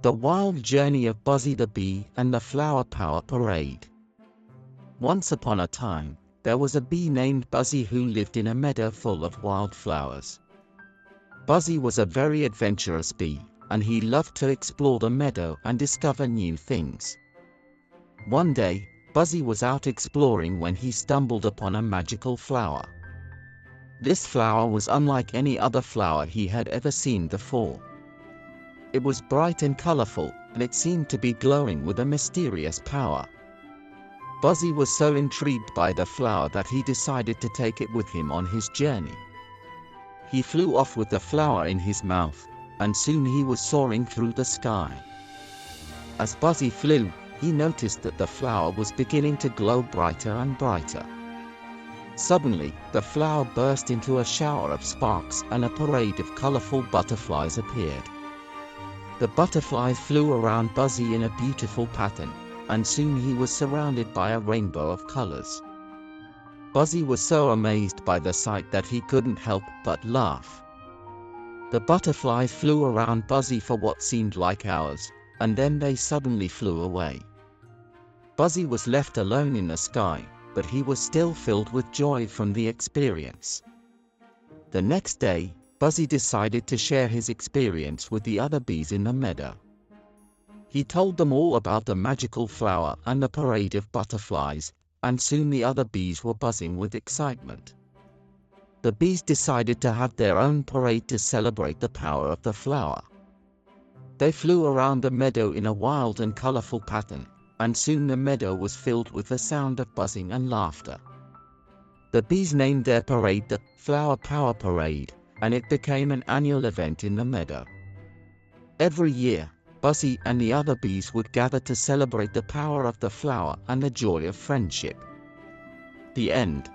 The Wild Journey of Buzzy the Bee and the Flower Power Parade. Once upon a time, there was a bee named Buzzy who lived in a meadow full of wildflowers. Buzzy was a very adventurous bee, and he loved to explore the meadow and discover new things. One day, Buzzy was out exploring when he stumbled upon a magical flower. This flower was unlike any other flower he had ever seen before. It was bright and colorful, and it seemed to be glowing with a mysterious power. Buzzy was so intrigued by the flower that he decided to take it with him on his journey. He flew off with the flower in his mouth, and soon he was soaring through the sky. As Buzzy flew, he noticed that the flower was beginning to glow brighter and brighter. Suddenly, the flower burst into a shower of sparks and a parade of colorful butterflies appeared. The butterflies flew around Buzzy in a beautiful pattern, and soon he was surrounded by a rainbow of colors. Buzzy was so amazed by the sight that he couldn't help but laugh. The butterflies flew around Buzzy for what seemed like hours, and then they suddenly flew away. Buzzy was left alone in the sky, but he was still filled with joy from the experience. The next day, Buzzy decided to share his experience with the other bees in the meadow. He told them all about the magical flower and the parade of butterflies, and soon the other bees were buzzing with excitement. The bees decided to have their own parade to celebrate the power of the flower. They flew around the meadow in a wild and colorful pattern, and soon the meadow was filled with the sound of buzzing and laughter. The bees named their parade the Flower Power Parade, and it became an annual event in the meadow. Every year, Buzzy and the other bees would gather to celebrate the power of the flower and the joy of friendship. The end.